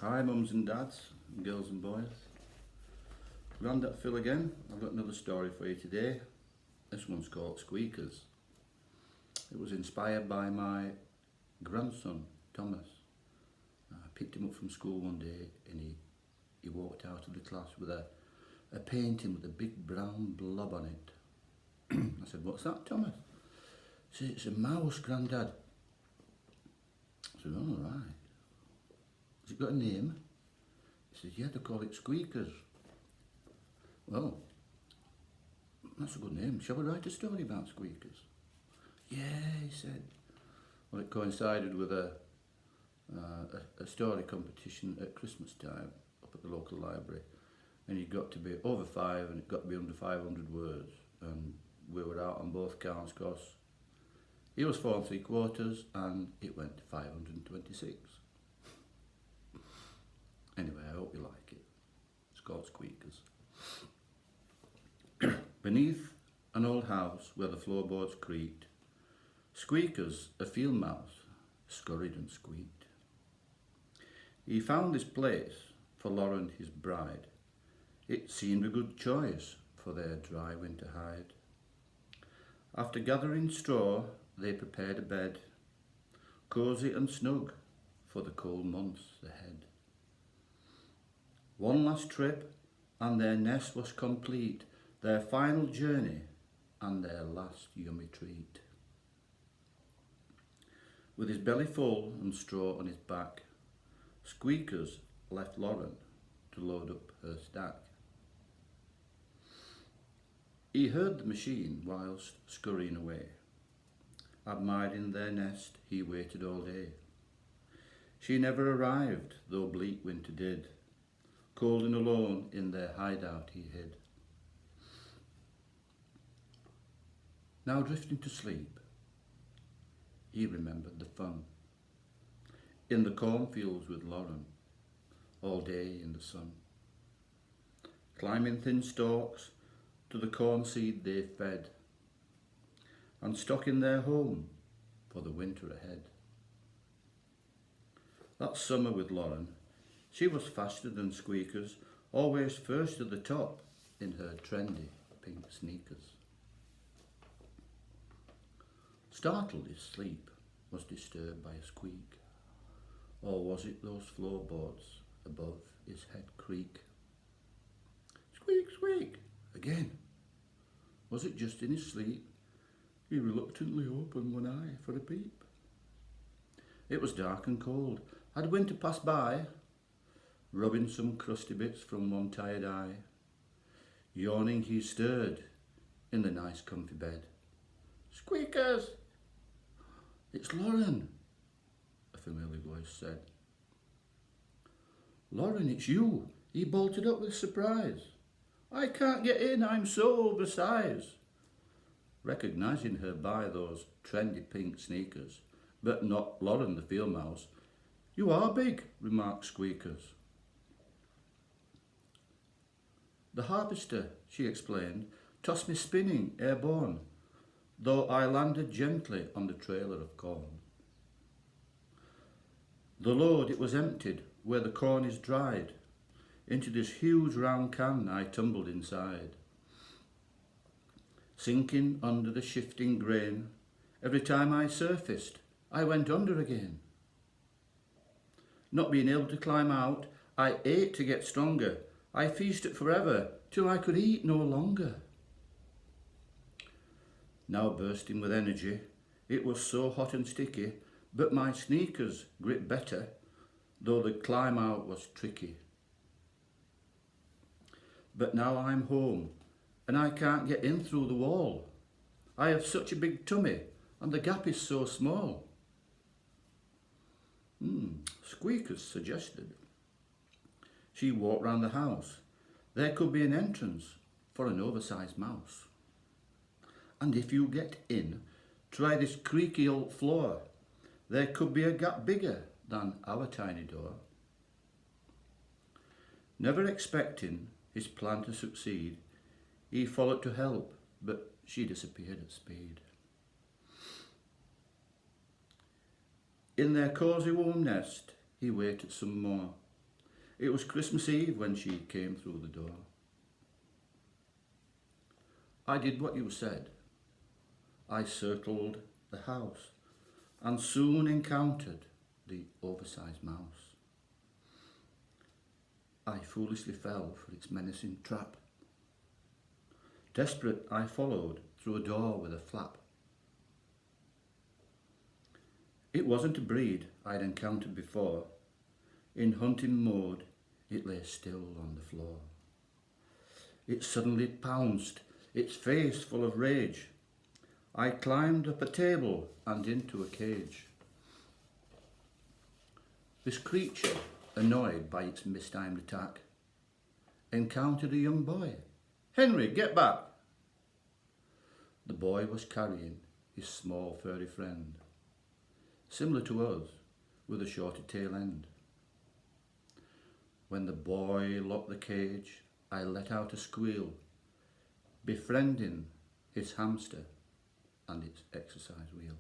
Hi mums and dads, girls and boys. Grandad Phil again. I've got another story for you today. This one's called Squeakers. It was inspired by my grandson, Thomas. I picked him up from school one day and he walked out of the class with a painting with a big brown blob on it. I said, "What's that, Thomas?" He said, "It's a mouse, Grandad." I said, "All right. Has it got a name?" He said, "Yeah, they call it Squeakers." "Well, that's a good name. Shall we write a story about Squeakers?" "Yeah," he said. Well, it coincided with a story competition at Christmas time up at the local library, and it got to be over 5 and it got to be under 500 words, and we were out on both counts because he was 4 3/4 and it went to 526. Anyway, I hope you like it. It's called Squeakers. Beneath an old house where the floorboards creaked, Squeakers, a field mouse, scurried and squeaked. He found this place for Lauren, his bride. It seemed a good choice for their dry winter hide. After gathering straw, they prepared a bed, cosy and snug for the cold months ahead. One last trip and their nest was complete, their final journey and their last yummy treat. With his belly full and straw on his back, Squeakers left Lauren to load up her stack. He heard the machine whilst scurrying away. Admiring their nest, he waited all day. She never arrived, though bleak winter did. Cold and alone in their hideout he hid. Now drifting to sleep, he remembered the fun in the cornfields with Lauren, all day in the sun. Climbing thin stalks to the corn seed they fed, and stocking their home for the winter ahead. That summer with Lauren, she was faster than Squeakers, always first to the top in her trendy pink sneakers. Startled, his sleep was disturbed by a squeak, or was it those floorboards above his head creak? Squeak, squeak, again. Was it just in his sleep? He reluctantly opened one eye for a peep. It was dark and cold. Had winter passed by? Rubbing some crusty bits from one tired eye. Yawning, he stirred in the nice comfy bed. "Squeakers!" "It's Lauren," a familiar voice said. "Lauren, it's you," he bolted up with surprise. "I can't get in, I'm so oversized." Recognising her by those trendy pink sneakers, but not Lauren the field mouse. "You are big," remarked Squeakers. "The harvester," she explained, "tossed me spinning airborne, though I landed gently on the trailer of corn. The load, it was emptied where the corn is dried. Into this huge round can I tumbled inside. Sinking under the shifting grain, every time I surfaced, I went under again. Not being able to climb out, I ate to get stronger. I feasted forever till I could eat no longer." Now bursting with energy, it was so hot and sticky, but my sneakers gripped better, though the climb out was tricky. But now I'm home, and I can't get in through the wall. I have such a big tummy, and the gap is so small. Squeakers suggested. She walked round the house. There could be an entrance for an oversized mouse. And if you get in, try this creaky old floor. There could be a gap bigger than our tiny door. Never expecting his plan to succeed, he followed to help, but she disappeared at speed. In their cosy warm nest, he waited some more. It was Christmas Eve when she came through the door. I did what you said. I circled the house and soon encountered the oversized mouse. I foolishly fell for its menacing trap. Desperate, I followed through a door with a flap. It wasn't a breed I'd encountered before. In hunting mode, it lay still on the floor. It suddenly pounced, its face full of rage. I climbed up a table and into a cage. This creature, annoyed by its mistimed attack, encountered a young boy. "Henry, get back!" The boy was carrying his small furry friend, similar to us, with a shorter tail end. When the boy locked the cage, I let out a squeal, befriending his hamster and its exercise wheel.